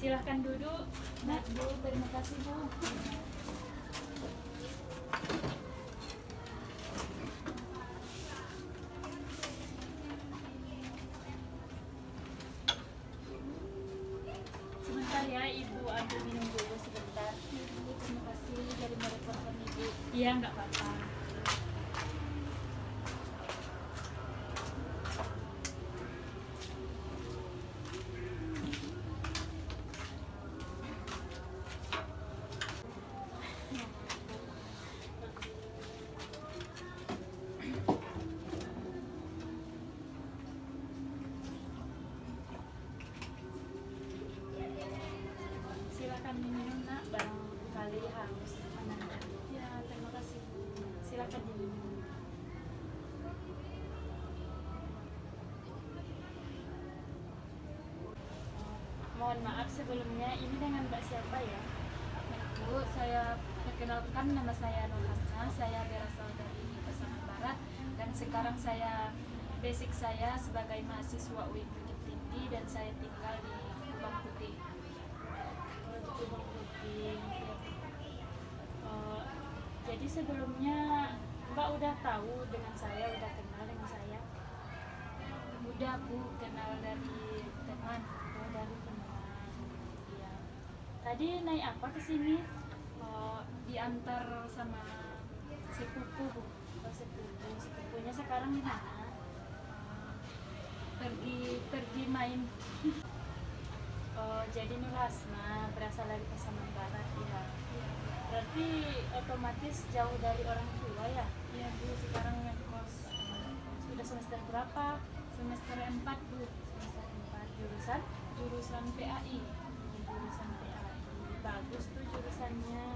Silahkan duduk. Nah, Bu, terima kasih, Bu. Sebentar ya, Ibu ambil minum dulu sebentar. Bu, terima kasih dari merepotkan Ibu. Iya, nggak apa-apa. Silakan diminum, Nak. Barangkali haus. Ananda. Ya, terima kasih, Bu. Silakan diminum. Mohon maaf sebelumnya, ini dengan Mbak siapa ya? Bu, saya perkenalkan, nama saya Nur Hasna. Saya berasal dari Pasaman Barat dan sekarang basic saya sebagai mahasiswa UIN Bukit Tinggi dan saya tinggal di Kubang Putih. Kubang Putih. Jadi sebelumnya Mbak udah tahu dengan saya, udah kenal dengan saya. Udah, Bu, kenal dari teman. Dari teman. Iya. Tadi naik apa ke sini? Diantar sama sepupu, Bu. Sepupunya sekarang di mana? Pergi main. Oh, jadi Nur Hasna berasal dari Pasaman Barat ya. Ya, Berarti otomatis jauh dari orang tua ya? ya, Bu, sekarang ngekos. Sudah semester berapa? Semester 4, Bu. Semester 4. Jurusan? Jurusan PAI. Jurusan PAI. Bagus tuh jurusannya.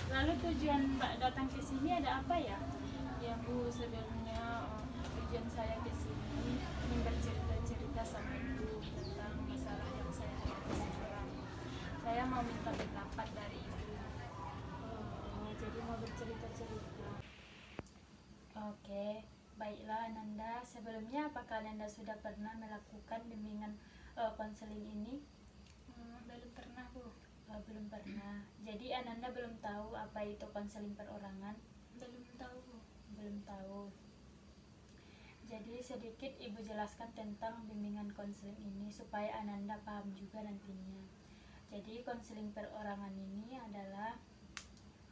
Lalu tujuan Mbak datang ke sini ada apa ya? Ya, Bu, sebenarnya tujuan saya ke sini ingin bercerita-cerita sama Ibu tentang masalah yang saya hadapi sekarang. Saya mau minta pendapat dari Ibu. Oh, jadi mau bercerita-cerita. Oke, baiklah Ananda. Sebelumnya apakah Ananda sudah pernah melakukan bimbingan konseling ini? Belum pernah, Bu. Belum pernah. Jadi Ananda belum tahu apa itu konseling perorangan? Belum tahu, Bu. Belum tahu. Jadi sedikit Ibu jelaskan tentang bimbingan konseling ini supaya Ananda paham juga nantinya. Jadi konseling perorangan ini adalah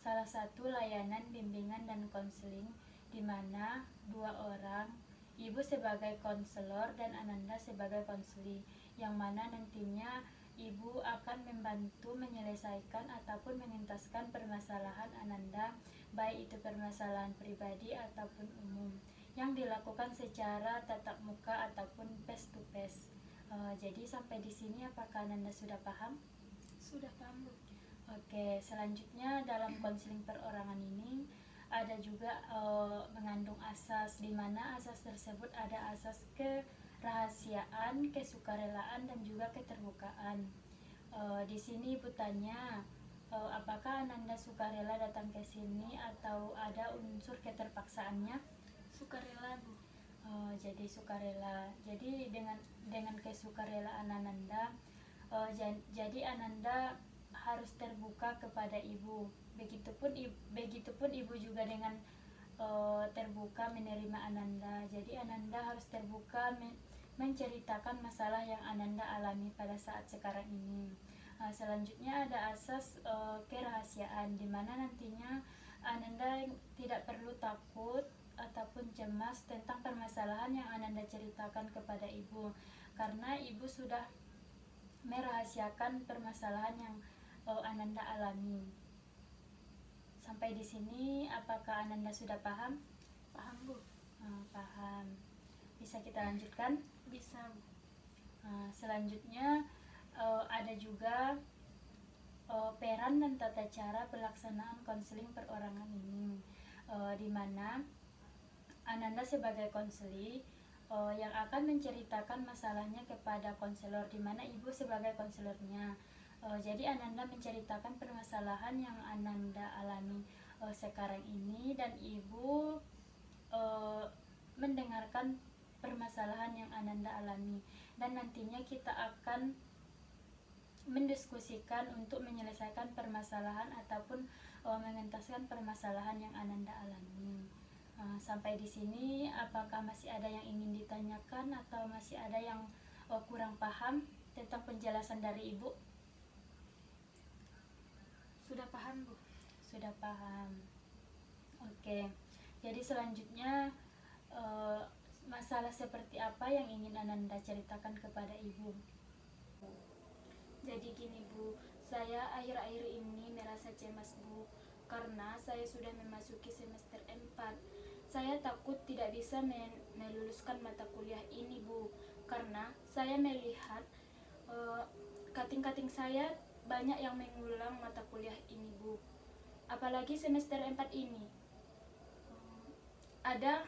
salah satu layanan bimbingan dan konseling di mana dua orang, Ibu sebagai konselor dan Ananda sebagai konseli, yang mana nantinya Ibu akan membantu menyelesaikan ataupun mengentaskan permasalahan Ananda, baik itu permasalahan pribadi ataupun umum, yang dilakukan secara tatap muka ataupun face to face. Jadi sampai di sini apakah Ananda sudah paham? Sudah paham, Bu. Oke, selanjutnya dalam konseling perorangan ini ada juga mengandung asas, di mana asas tersebut ada asas kerahasiaan, kesukarelaan, dan juga keterbukaan. Di sini Ibu tanya, apakah Ananda sukarela datang ke sini atau ada unsur keterpaksaannya? Sukarela, Bu. Jadi sukarela. Jadi dengan kesukarelaan Ananda, jadi Ananda harus terbuka kepada Ibu. Begitupun Ibu juga dengan terbuka menerima Ananda. Jadi Ananda harus terbuka menceritakan masalah yang Ananda alami pada saat sekarang ini. Selanjutnya ada asas kerahasiaan, di mana nantinya Ananda tidak perlu takut ataupun cemas tentang permasalahan yang Ananda ceritakan kepada Ibu, karena Ibu sudah merahasiakan permasalahan yang Ananda alami. Sampai di sini apakah Ananda sudah paham? Paham, Bu. Paham. Bisa kita lanjutkan? Bisa, Bu. Selanjutnya ada juga peran dan tata cara pelaksanaan konseling perorangan ini, di mana Ananda sebagai konseli yang akan menceritakan masalahnya kepada konselor, di mana Ibu sebagai konselornya. Jadi Ananda menceritakan permasalahan yang Ananda alami sekarang ini, dan Ibu mendengarkan permasalahan yang Ananda alami, dan nantinya kita akan mendiskusikan untuk menyelesaikan permasalahan ataupun mengentaskan permasalahan yang Ananda alami. Sampai di sini, apakah masih ada yang ingin ditanyakan atau masih ada yang kurang paham tentang penjelasan dari Ibu? Sudah paham, Bu? Sudah paham. Oke. Jadi selanjutnya masalah seperti apa yang ingin Ananda ceritakan kepada Ibu? Jadi gini, Bu, saya akhir-akhir ini merasa cemas, Bu, karena saya sudah memasuki semester 4. Saya takut tidak bisa meluluskan mata kuliah ini, Bu, karena saya melihat kating-kating saya banyak yang mengulang mata kuliah ini, Bu. Apalagi semester 4 ini. Ada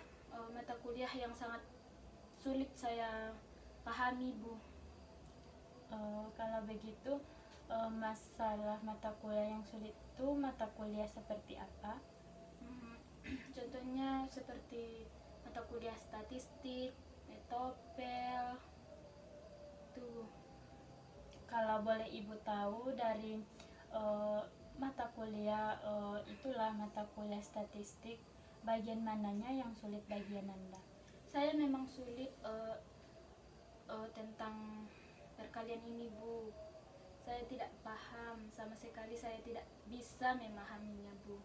mata kuliah yang sangat sulit saya pahami, Bu. Kalau begitu, masalah mata kuliah yang sulit itu mata kuliah seperti apa? Contohnya seperti mata kuliah statistik, metopel, tuh. Kalau boleh Ibu tahu dari mata kuliah itulah mata kuliah statistik, bagian mananya yang sulit bagi Ananda? Saya memang sulit tentang perkalian ini, Bu. Saya tidak paham, sama sekali saya tidak bisa memahaminya, Bu.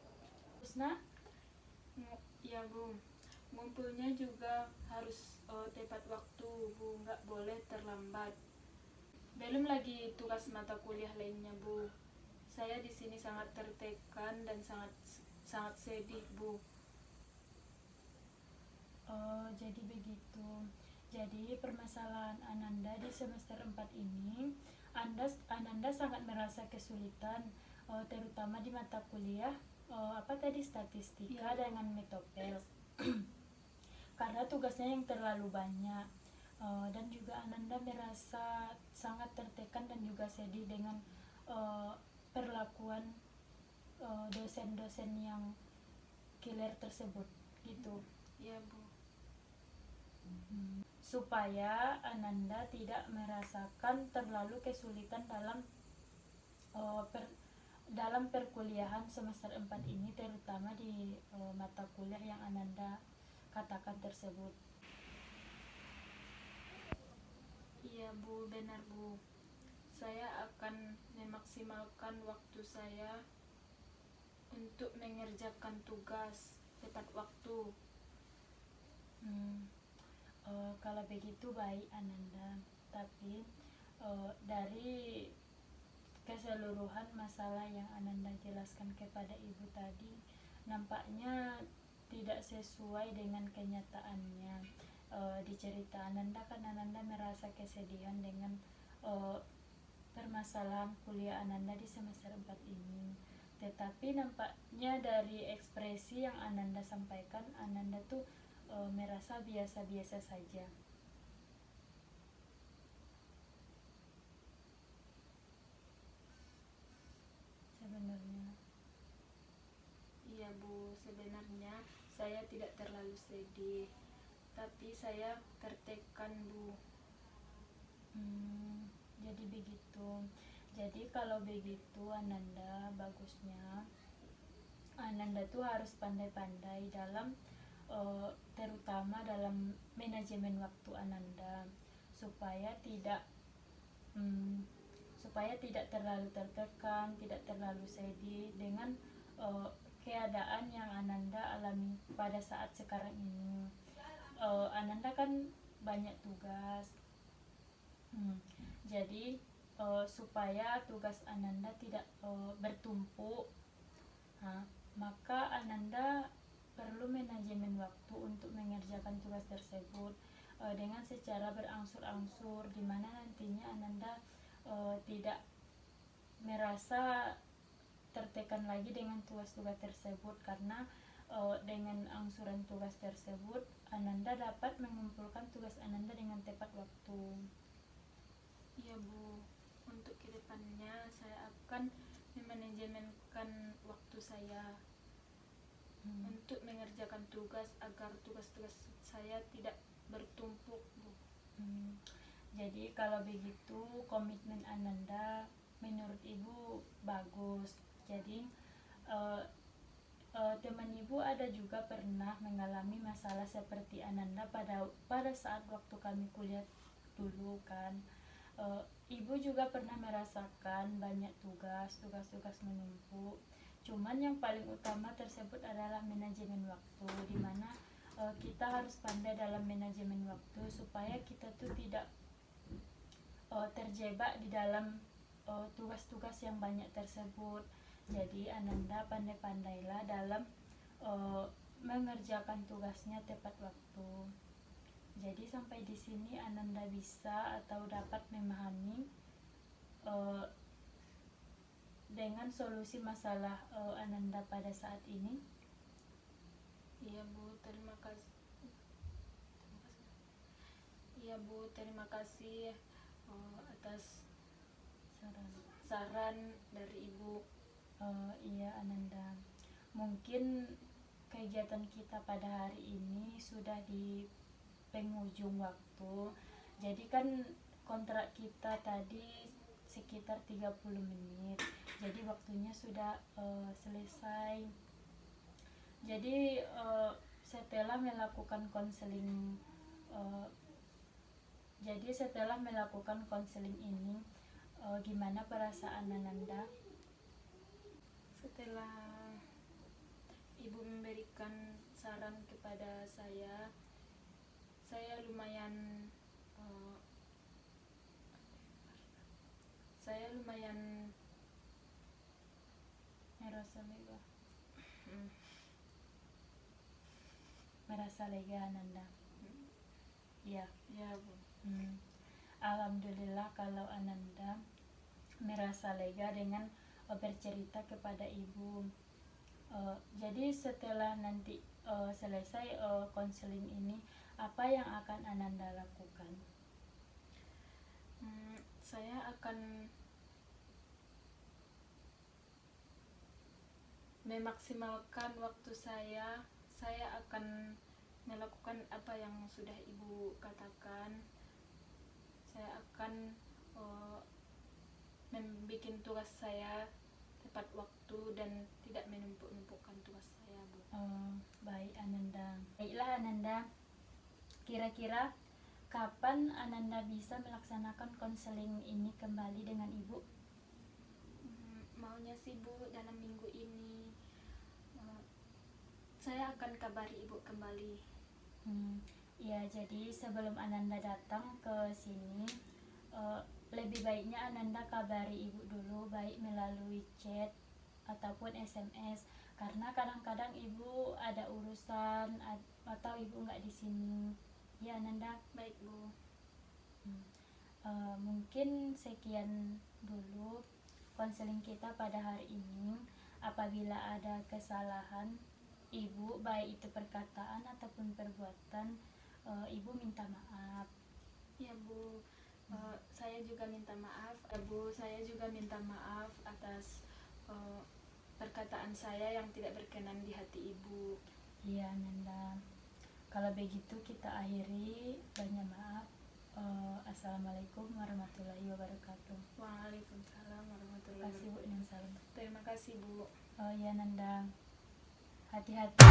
Husna? Ya, Bu. Ngumpulnya juga harus tepat waktu, Bu. Nggak boleh terlambat. Belum lagi tugas mata kuliah lainnya, Bu. Saya di sini sangat tertekan dan sangat sedih, Bu. Jadi begitu. Jadi permasalahan Ananda di semester 4 ini, Ananda sangat merasa kesulitan, terutama di mata kuliah apa tadi, statistika dengan metopel. Karena tugasnya yang terlalu banyak, dan juga Ananda merasa sangat tertekan dan juga sedih dengan perlakuan dosen-dosen yang killer tersebut gitu. Ya, Bu. Supaya Ananda tidak merasakan terlalu kesulitan dalam perkuliahan semester 4 ini, terutama di mata kuliah yang Ananda katakan tersebut. Iya, Bu, benar, Bu. Saya akan memaksimalkan waktu saya untuk mengerjakan tugas tepat waktu. Kalau begitu baik Ananda, tapi dari keseluruhan masalah yang Ananda jelaskan kepada Ibu tadi, nampaknya tidak sesuai dengan kenyataannya. Di cerita Ananda kan Ananda merasa kesedihan dengan permasalahan kuliah Ananda di semester 4 ini. Tetapi nampaknya dari ekspresi yang Ananda sampaikan, Ananda tuh merasa biasa-biasa saja. Sebenarnya. Iya, Bu, sebenarnya saya tidak terlalu sedih, tapi saya tertekan, Bu. Jadi begitu. Jadi kalau begitu Ananda, bagusnya Ananda tuh harus pandai-pandai dalam terutama dalam manajemen waktu Ananda, supaya tidak terlalu tertekan, tidak terlalu sedih dengan keadaan yang Ananda alami pada saat sekarang ini. Ananda kan banyak tugas, jadi supaya tugas Ananda tidak bertumpuk, maka Ananda perlu manajemen waktu untuk mengerjakan tugas tersebut dengan secara berangsur-angsur, di mana nantinya Ananda tidak merasa tertekan lagi dengan tugas-tugas tersebut, karena dengan angsuran tugas tersebut Ananda dapat mengumpulkan tugas Ananda dengan tepat waktu. Iya, Bu. Untuk kedepannya saya akan memanajemenkan waktu saya untuk mengerjakan tugas agar tugas-tugas saya tidak bertumpuk, Bu. Jadi kalau begitu komitmen Ananda menurut ibu bagus. Jadi eh, teman ibu ada juga pernah mengalami masalah seperti Ananda pada saat waktu kami kuliah dulu kan. Ibu juga pernah merasakan banyak tugas menumpuk. Cuman yang paling utama tersebut adalah manajemen waktu, di mana kita harus pandai dalam manajemen waktu supaya kita tuh tidak terjebak di dalam tugas-tugas yang banyak tersebut. Jadi Ananda pandai-pandailah dalam mengerjakan tugasnya tepat waktu. Jadi sampai di sini Ananda bisa atau dapat memahami dengan solusi masalah Ananda pada saat ini. Iya Bu, terima kasih. Iya Bu, terima kasih atas saran dari Ibu. Iya Ananda, mungkin kegiatan kita pada hari ini sudah di penghujung waktu. Jadi kan kontrak kita tadi sekitar 30 menit. Jadi waktunya sudah selesai. Jadi setelah melakukan konseling ini, gimana perasaan Ananda? Setelah Ibu memberikan saran kepada saya lumayan merasa lega Ananda. Iya. Ya Bu. Alhamdulillah kalau Ananda merasa lega dengan bercerita kepada ibu. Jadi setelah nanti selesai konseling ini, apa yang akan Ananda lakukan? Saya akan memaksimalkan waktu saya. Saya akan melakukan apa yang sudah Ibu katakan. Saya akan membuat tugas saya tepat waktu dan tidak menumpuk-numpukkan tugas saya, Bu. Baik Ananda. Baiklah Ananda, kira-kira kapan Ananda bisa melaksanakan konseling ini kembali dengan Ibu? Maunya sih Bu, dalam minggu ini saya akan kabari Ibu kembali. Ya, jadi sebelum Ananda datang ke sini, lebih baiknya Ananda kabari Ibu dulu, baik melalui chat ataupun SMS, karena kadang-kadang Ibu ada urusan atau Ibu nggak di sini. Ya Ananda. Baik Bu. Mungkin sekian dulu konseling kita pada hari ini. Apabila ada kesalahan Ibu, baik itu perkataan ataupun perbuatan, Ibu minta maaf. Ya Bu, saya juga minta maaf. Bu, saya juga minta maaf atas perkataan saya yang tidak berkenan di hati Ibu. Iya Nanda, kalau begitu kita akhiri. Banyak maaf. Assalamualaikum warahmatullahi wabarakatuh. Waalaikumsalam warahmatullahi wabarakatuh. Terima kasih Bu. Terima kasih Bu. Ya Nanda, hati-hati.